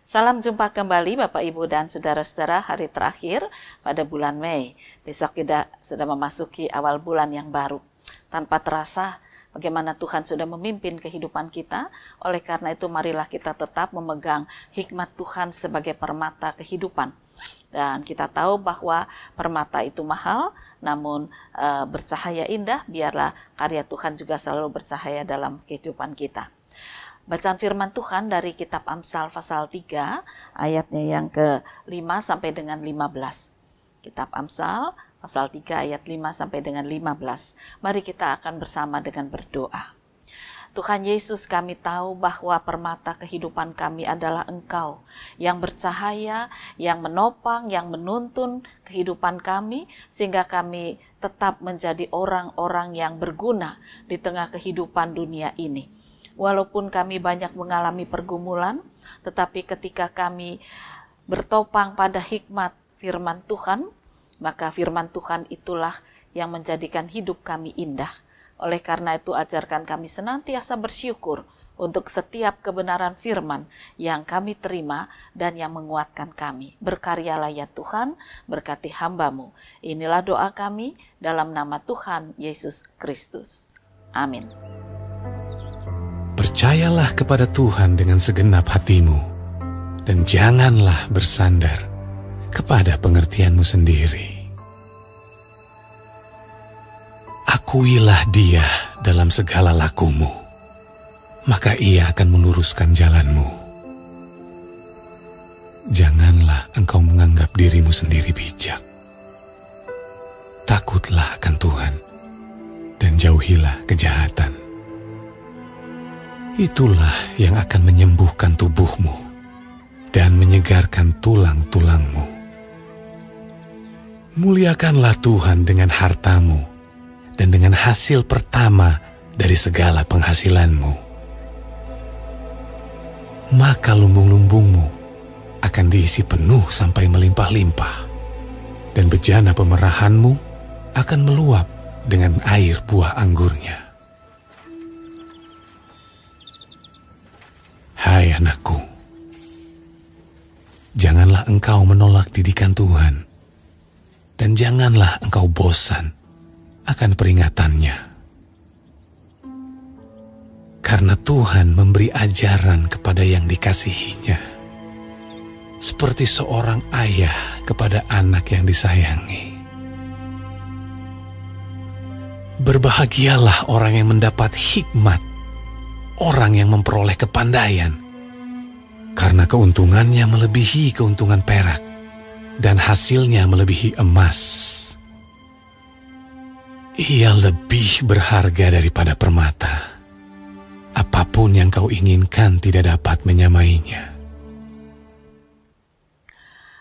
Salam jumpa kembali Bapak Ibu dan Saudara-saudara hari terakhir pada bulan Mei. Besok kita sudah memasuki awal bulan yang baru. Tanpa terasa bagaimana Tuhan sudah memimpin kehidupan kita. Oleh karena itu marilah kita tetap memegang hikmat Tuhan sebagai permata kehidupan. Dan kita tahu bahwa permata itu mahal, namun bercahaya indah. Biarlah karya Tuhan juga selalu bercahaya dalam kehidupan kita. Bacaan firman Tuhan dari kitab Amsal pasal 3 ayatnya yang ke-5 sampai dengan 15. Kitab Amsal pasal 3 ayat 5 sampai dengan 15. Mari kita akan bersama dengan berdoa. Tuhan Yesus, kami tahu bahwa permata kehidupan kami adalah Engkau yang bercahaya, yang menopang, yang menuntun kehidupan kami sehingga kami tetap menjadi orang-orang yang berguna di tengah kehidupan dunia ini. Walaupun kami banyak mengalami pergumulan, tetapi ketika kami bertopang pada hikmat firman Tuhan, maka firman Tuhan itulah yang menjadikan hidup kami indah. Oleh karena itu ajarkan kami senantiasa bersyukur untuk setiap kebenaran firman yang kami terima dan yang menguatkan kami. Berkaryalah ya Tuhan, berkati hamba-Mu. Inilah doa kami dalam nama Tuhan Yesus Kristus. Amin. Percayalah kepada Tuhan dengan segenap hatimu, dan janganlah bersandar kepada pengertianmu sendiri. Akuilah Dia dalam segala lakumu, maka Ia akan meluruskan jalanmu. Janganlah engkau menganggap dirimu sendiri bijak. Takutlah akan Tuhan, dan jauhilah kejahatan. Itulah yang akan menyembuhkan tubuhmu dan menyegarkan tulang-tulangmu. Muliakanlah Tuhan dengan hartamu dan dengan hasil pertama dari segala penghasilanmu. Maka lumbung-lumbungmu akan diisi penuh sampai melimpah-limpah, dan bejana pemerahanmu akan meluap dengan air buah anggurnya. Hai anakku, janganlah engkau menolak didikan Tuhan, dan janganlah engkau bosan akan peringatannya. Karena Tuhan memberi ajaran kepada yang dikasihinya, seperti seorang ayah kepada anak yang disayangi. Berbahagialah orang yang mendapat hikmat, orang yang memperoleh kepandaian, karena keuntungannya melebihi keuntungan perak, dan hasilnya melebihi emas. Ia lebih berharga daripada permata. Apapun yang kau inginkan tidak dapat menyamainya.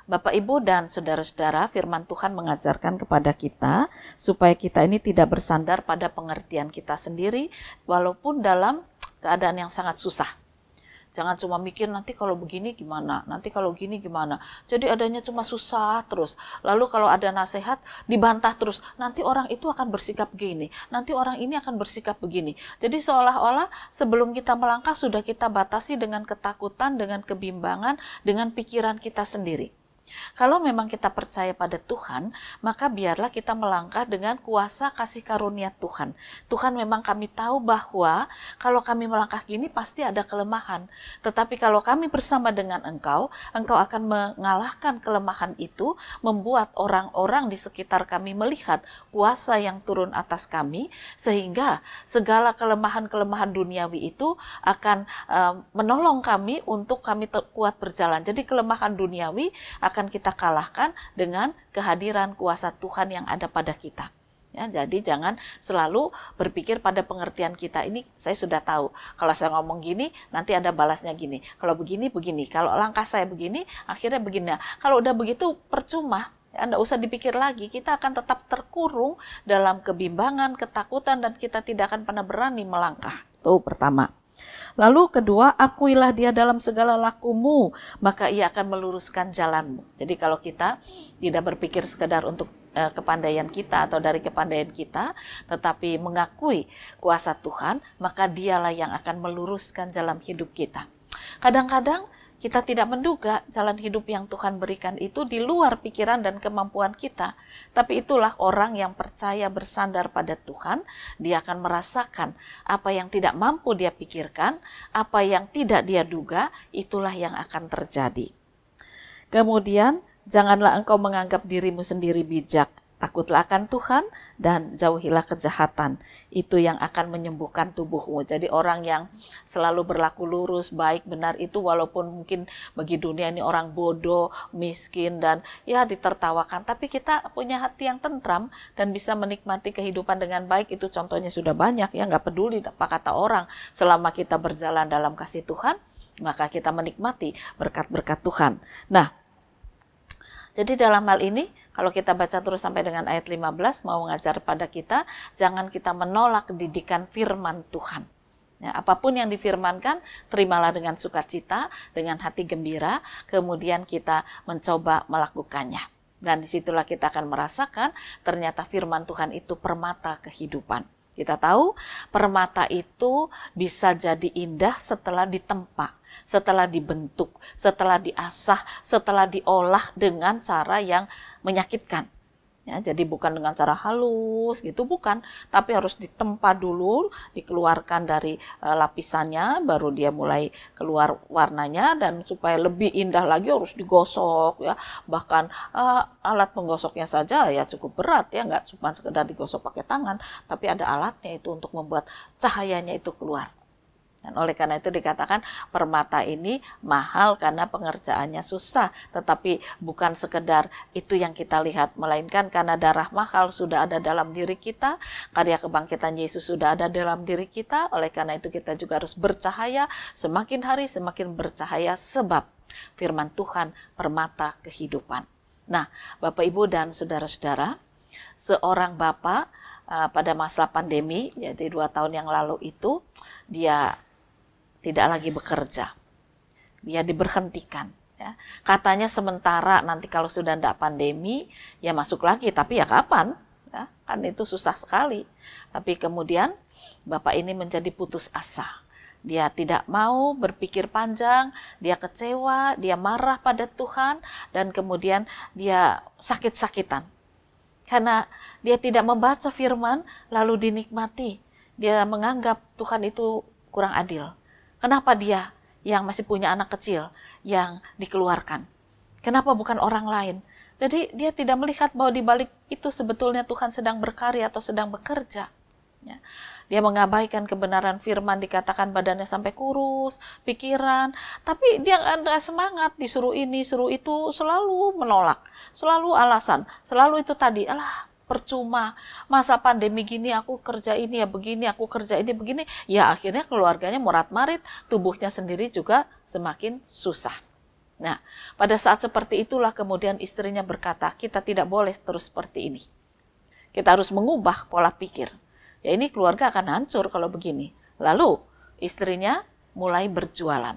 Bapak, Ibu, dan Saudara-saudara, firman Tuhan mengajarkan kepada kita supaya kita ini tidak bersandar pada pengertian kita sendiri, walaupun dalam keadaan yang sangat susah. Jangan cuma mikir nanti kalau begini gimana, nanti kalau gini gimana. Jadi adanya cuma susah terus. Lalu kalau ada nasihat dibantah terus. Nanti orang itu akan bersikap begini, nanti orang ini akan bersikap begini. Jadi seolah-olah sebelum kita melangkah sudah kita batasi dengan ketakutan, dengan kebimbangan, dengan pikiran kita sendiri. Kalau memang kita percaya pada Tuhan, maka biarlah kita melangkah dengan kuasa kasih karunia Tuhan. Tuhan, memang kami tahu bahwa kalau kami melangkah gini pasti ada kelemahan. Tetapi kalau kami bersama dengan Engkau, Engkau akan mengalahkan kelemahan itu, membuat orang-orang di sekitar kami melihat kuasa yang turun atas kami, sehingga segala kelemahan-kelemahan duniawi itu akan menolong kami untuk kami kuat berjalan. Jadi kelemahan duniawi akan kita kalahkan dengan kehadiran kuasa Tuhan yang ada pada kita. Ya, jadi jangan selalu berpikir pada pengertian kita. Ini saya sudah tahu. Kalau saya ngomong gini, nanti ada balasnya gini. Kalau begini, begini. Kalau langkah saya begini, akhirnya begini. Kalau udah begitu, percuma. Ya, nggak usah dipikir lagi. Kita akan tetap terkurung dalam kebimbangan, ketakutan, dan kita tidak akan pernah berani melangkah. Itu pertama. Lalu kedua, akuilah Dia dalam segala lakumu, maka Ia akan meluruskan jalanmu. Jadi kalau kita tidak berpikir sekedar untuk kepandaian kita atau dari kepandaian kita, tetapi mengakui kuasa Tuhan, maka Dialah yang akan meluruskan jalan hidup kita. Kadang-kadang kita tidak menduga jalan hidup yang Tuhan berikan itu di luar pikiran dan kemampuan kita. Tapi itulah orang yang percaya bersandar pada Tuhan, dia akan merasakan apa yang tidak mampu dia pikirkan, apa yang tidak dia duga, itulah yang akan terjadi. Kemudian, janganlah engkau menganggap dirimu sendiri bijak. Takutlah akan Tuhan dan jauhilah kejahatan. Itu yang akan menyembuhkan tubuhmu. Jadi orang yang selalu berlaku lurus, baik, benar itu walaupun mungkin bagi dunia ini orang bodoh, miskin dan ya ditertawakan. Tapi kita punya hati yang tentram dan bisa menikmati kehidupan dengan baik. Itu contohnya sudah banyak ya, nggak peduli apa kata orang. Selama kita berjalan dalam kasih Tuhan, maka kita menikmati berkat-berkat Tuhan. Nah, jadi dalam hal ini, kalau kita baca terus sampai dengan ayat 15, mau mengajar pada kita, jangan kita menolak didikan firman Tuhan. Ya, apapun yang difirmankan, terimalah dengan sukacita, dengan hati gembira, kemudian kita mencoba melakukannya. Dan disitulah kita akan merasakan, ternyata firman Tuhan itu permata kehidupan. Kita tahu permata itu bisa jadi indah setelah ditempa, setelah dibentuk, setelah diasah, setelah diolah dengan cara yang menyakitkan. Ya, jadi bukan dengan cara halus gitu, bukan. Tapi harus ditempa dulu, dikeluarkan dari lapisannya, baru dia mulai keluar warnanya. Dan supaya lebih indah lagi harus digosok ya. Bahkan alat penggosoknya saja ya cukup berat ya, nggak cuma sekedar digosok pakai tangan, tapi ada alatnya itu untuk membuat cahayanya itu keluar. Dan oleh karena itu dikatakan permata ini mahal karena pengerjaannya susah. Tetapi bukan sekedar itu yang kita lihat, melainkan karena darah mahal sudah ada dalam diri kita, karya kebangkitan Yesus sudah ada dalam diri kita. Oleh karena itu kita juga harus bercahaya, semakin hari semakin bercahaya sebab firman Tuhan permata kehidupan. Nah, Bapak Ibu dan saudara-saudara, seorang bapak pada masa pandemi, jadi 2 tahun yang lalu itu, dia tidak lagi bekerja, dia diberhentikan. Ya. Katanya sementara, nanti kalau sudah tidak pandemi, ya masuk lagi. Tapi ya kapan? Ya, kan itu susah sekali. Tapi kemudian bapak ini menjadi putus asa. Dia tidak mau berpikir panjang, dia kecewa, dia marah pada Tuhan, dan kemudian dia sakit-sakitan. Karena dia tidak membaca firman, lalu dinikmati. Dia menganggap Tuhan itu kurang adil. Kenapa dia yang masih punya anak kecil yang dikeluarkan? Kenapa bukan orang lain? Jadi dia tidak melihat bahwa di balik itu sebetulnya Tuhan sedang berkarya atau sedang bekerja. Ya. Dia mengabaikan kebenaran firman, dikatakan badannya sampai kurus, pikiran, tapi dia nggak semangat, disuruh ini, suruh itu, selalu menolak, selalu alasan, selalu itu tadi, alah percuma, masa pandemi gini aku kerja ini ya begini, aku kerja ini begini, ya akhirnya keluarganya morat-marit, tubuhnya sendiri juga semakin susah. Nah, pada saat seperti itulah kemudian istrinya berkata, kita tidak boleh terus seperti ini. Kita harus mengubah pola pikir. Ya ini keluarga akan hancur kalau begini. Lalu istrinya mulai berjualan.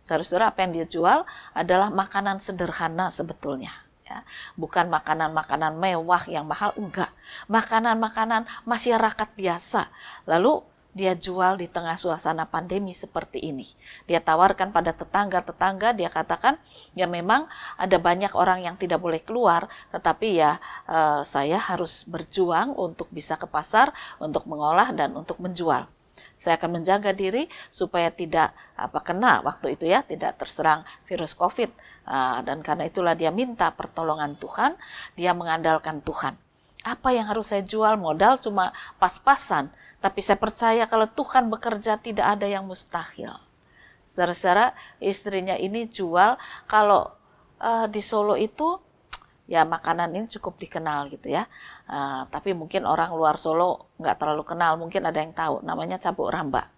Saudara-saudara, apa yang dia jual adalah makanan sederhana sebetulnya. Ya, bukan makanan-makanan mewah yang mahal, enggak. Makanan-makanan masyarakat biasa. Lalu dia jual di tengah suasana pandemi seperti ini. Dia tawarkan pada tetangga-tetangga, dia katakan, ya memang ada banyak orang yang tidak boleh keluar, tetapi ya saya harus berjuang untuk bisa ke pasar, untuk mengolah dan untuk menjual. Saya akan menjaga diri supaya tidak kena waktu itu ya, tidak terserang virus COVID. Dan karena itulah dia minta pertolongan Tuhan, dia mengandalkan Tuhan. Apa yang harus saya jual? Modal cuma pas-pasan. Tapi saya percaya kalau Tuhan bekerja tidak ada yang mustahil. Saudara-saudara, istrinya ini jual, kalau di Solo itu ya makanan ini cukup dikenal gitu ya. Tapi mungkin orang luar Solo nggak terlalu kenal, mungkin ada yang tahu, namanya cabuk ramba.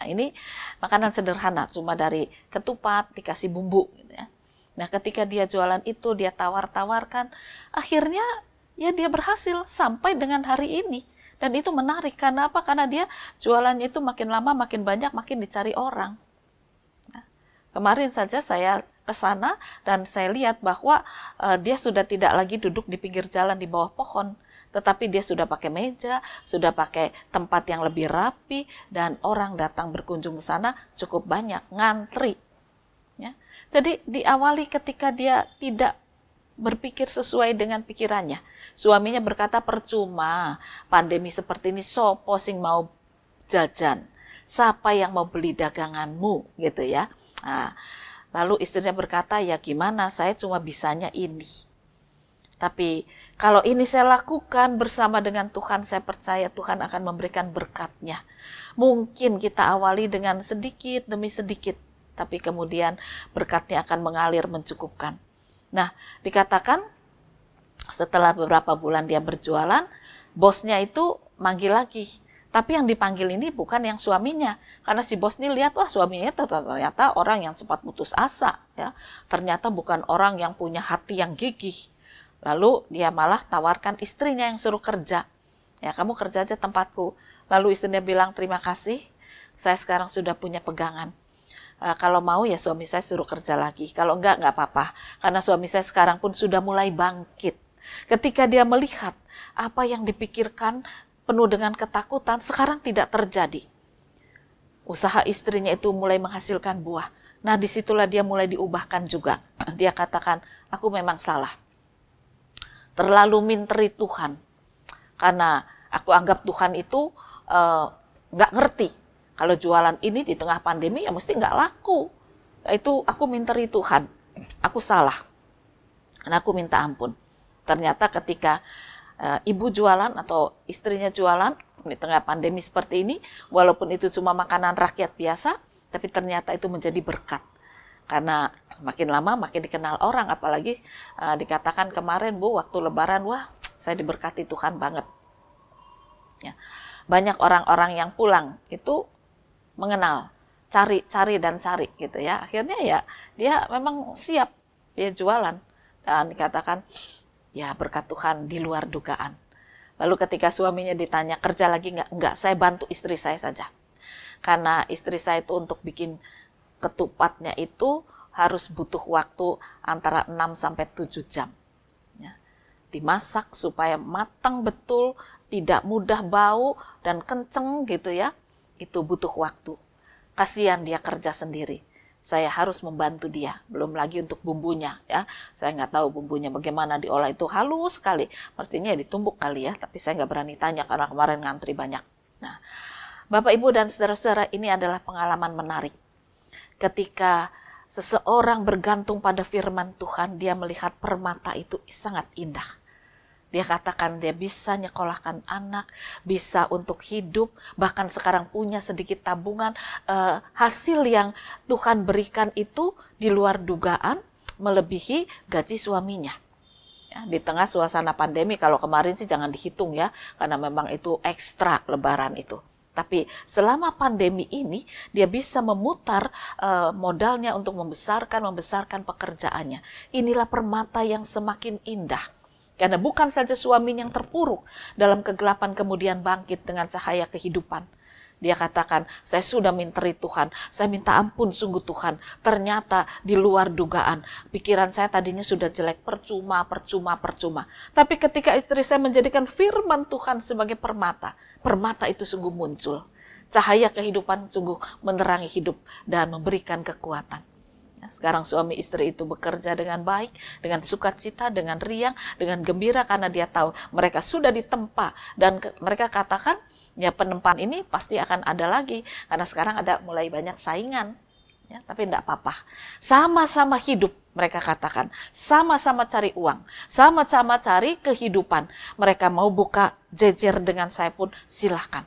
Nah ini makanan sederhana, cuma dari ketupat dikasih bumbu gitu ya. Nah ketika dia jualan itu, dia tawar-tawarkan, akhirnya ya dia berhasil sampai dengan hari ini. Dan itu menarik, karena apa? Karena dia jualannya itu makin lama, makin banyak, makin dicari orang. Nah, kemarin saja saya ke sana dan saya lihat bahwa dia sudah tidak lagi duduk di pinggir jalan di bawah pohon, tetapi dia sudah pakai meja, sudah pakai tempat yang lebih rapi, dan orang datang berkunjung ke sana cukup banyak, ngantri. Ya, Jadi diawali ketika dia tidak berpikir sesuai dengan pikirannya. Suaminya berkata, percuma, pandemi seperti ini sopo sing mau jajan. Siapa yang mau beli daganganmu, gitu ya. Nah, lalu istrinya berkata, ya gimana, saya cuma bisanya ini. Tapi kalau ini saya lakukan bersama dengan Tuhan, saya percaya Tuhan akan memberikan berkat-Nya. Mungkin kita awali dengan sedikit demi sedikit, tapi kemudian berkat-Nya akan mengalir mencukupkan. Nah, dikatakan setelah beberapa bulan dia berjualan, bosnya itu manggil lagi. Tapi yang dipanggil ini bukan yang suaminya. Karena si bos ini lihat, wah suaminya ternyata orang yang cepat putus asa. Ya. Ternyata bukan orang yang punya hati yang gigih. Lalu dia malah tawarkan istrinya yang suruh kerja. Ya, kamu kerja aja tempatku. Lalu istrinya bilang, terima kasih, saya sekarang sudah punya pegangan. Kalau mau ya suami saya suruh kerja lagi. Kalau enggak apa-apa. Karena suami saya sekarang pun sudah mulai bangkit. Ketika dia melihat apa yang dipikirkan penuh dengan ketakutan, sekarang tidak terjadi. Usaha istrinya itu mulai menghasilkan buah. Nah, disitulah dia mulai diubahkan juga. Dia katakan, aku memang salah. Terlalu minteri Tuhan. Karena aku anggap Tuhan itu nggak ngerti. Kalau jualan ini di tengah pandemi ya mesti nggak laku. Itu aku minteri Tuhan. Aku salah. Dan aku minta ampun. Ternyata ketika ibu jualan atau istrinya jualan di tengah pandemi seperti ini, walaupun itu cuma makanan rakyat biasa, tapi ternyata itu menjadi berkat. Karena makin lama makin dikenal orang, apalagi dikatakan kemarin, Bu, waktu Lebaran, wah saya diberkati Tuhan banget. Ya. Banyak orang-orang yang pulang itu mengenal, cari dan cari gitu ya. Akhirnya ya dia memang siap, dia jualan. Dan dikatakan, ya berkat Tuhan di luar dugaan. Lalu ketika suaminya ditanya, kerja lagi nggak? Enggak, saya bantu istri saya saja. Karena istri saya itu untuk bikin ketupatnya itu harus butuh waktu antara 6-7 jam. Ya. Dimasak supaya matang betul, tidak mudah bau dan kenceng gitu ya. Itu butuh waktu. Kasihan dia kerja sendiri. Saya harus membantu dia. Belum lagi untuk bumbunya ya. Saya nggak tahu bumbunya bagaimana diolah, itu halus sekali. Mestinya ditumbuk kali ya, tapi saya nggak berani tanya karena kemarin ngantri banyak. Nah, Bapak, Ibu, dan saudara-saudara, ini adalah pengalaman menarik. Ketika seseorang bergantung pada firman Tuhan, dia melihat permata itu sangat indah. Dia katakan dia bisa nyekolahkan anak, bisa untuk hidup, bahkan sekarang punya sedikit tabungan. Hasil yang Tuhan berikan itu di luar dugaan, melebihi gaji suaminya. Ya, di tengah suasana pandemi, kalau kemarin sih jangan dihitung ya, karena memang itu ekstra Lebaran itu. Tapi selama pandemi ini, dia bisa memutar modalnya untuk membesarkan pekerjaannya. Inilah permata yang semakin indah. Karena bukan saja suaminya yang terpuruk dalam kegelapan kemudian bangkit dengan cahaya kehidupan. Dia katakan, saya sudah minteri Tuhan, saya minta ampun sungguh Tuhan. Ternyata di luar dugaan, pikiran saya tadinya sudah jelek, percuma. Tapi ketika istri saya menjadikan firman Tuhan sebagai permata, permata itu sungguh muncul. Cahaya kehidupan sungguh menerangi hidup dan memberikan kekuatan. Sekarang suami istri itu bekerja dengan baik, dengan sukacita, dengan riang, dengan gembira karena dia tahu mereka sudah ditempa. Dan mereka katakan, ya penempaan ini pasti akan ada lagi. Karena sekarang ada mulai banyak saingan. Ya, tapi tidak apa-apa. Sama-sama hidup, mereka katakan. Sama-sama cari uang. Sama-sama cari kehidupan. Mereka mau buka jejer dengan saya pun silahkan.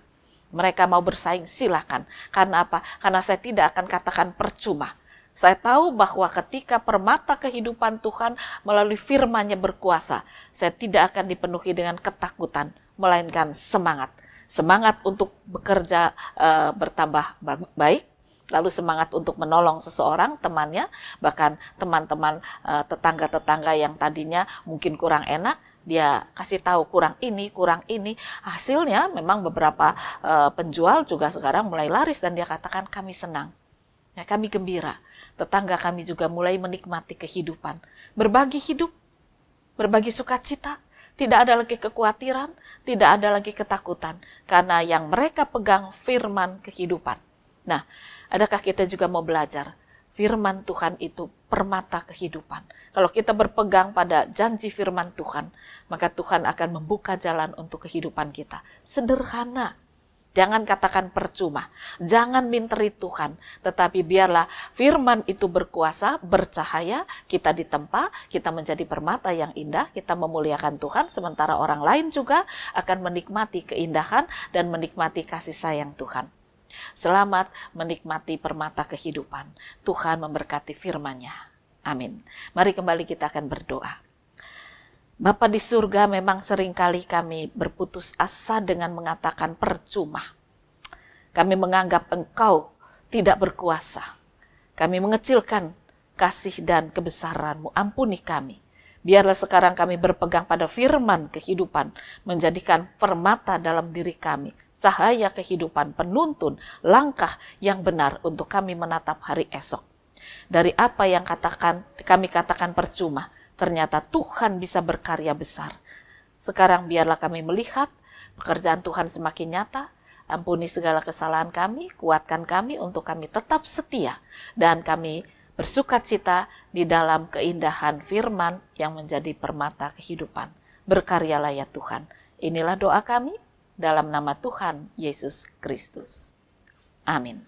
Mereka mau bersaing silahkan. Karena apa? Karena saya tidak akan katakan percuma. Saya tahu bahwa ketika permata kehidupan Tuhan melalui firman-Nya berkuasa, saya tidak akan dipenuhi dengan ketakutan, melainkan semangat. Semangat untuk bekerja bertambah baik, lalu semangat untuk menolong seseorang, temannya, bahkan teman-teman tetangga-tetangga yang tadinya mungkin kurang enak, dia kasih tahu kurang ini. Hasilnya memang beberapa penjual juga sekarang mulai laris dan dia katakan kami senang. Ya, kami gembira. Tetangga kami juga mulai menikmati kehidupan. Berbagi hidup, berbagi sukacita. Tidak ada lagi kekhawatiran, tidak ada lagi ketakutan. Karena yang mereka pegang firman kehidupan. Nah, adakah kita juga mau belajar? firman Tuhan itu permata kehidupan. Kalau kita berpegang pada janji firman Tuhan, maka Tuhan akan membuka jalan untuk kehidupan kita. Sederhana. Jangan katakan percuma, jangan minteri Tuhan, tetapi biarlah firman itu berkuasa, bercahaya, kita ditempa, kita menjadi permata yang indah, kita memuliakan Tuhan, sementara orang lain juga akan menikmati keindahan dan menikmati kasih sayang Tuhan. Selamat menikmati permata kehidupan. Tuhan memberkati firman-Nya. Amin. Mari kembali kita akan berdoa. Bapa di surga, memang seringkali kami berputus asa dengan mengatakan percuma. Kami menganggap Engkau tidak berkuasa. Kami mengecilkan kasih dan kebesaran-Mu. Ampuni kami. Biarlah sekarang kami berpegang pada firman kehidupan, menjadikan permata dalam diri kami, cahaya kehidupan, penuntun, langkah yang benar untuk kami menatap hari esok. Dari apa yang kami katakan percuma, ternyata Tuhan bisa berkarya besar. Sekarang biarlah kami melihat pekerjaan Tuhan semakin nyata. Ampuni segala kesalahan kami, kuatkan kami untuk kami tetap setia. Dan kami bersukacita di dalam keindahan firman yang menjadi permata kehidupan. Berkaryalah ya Tuhan. Inilah doa kami dalam nama Tuhan Yesus Kristus. Amin.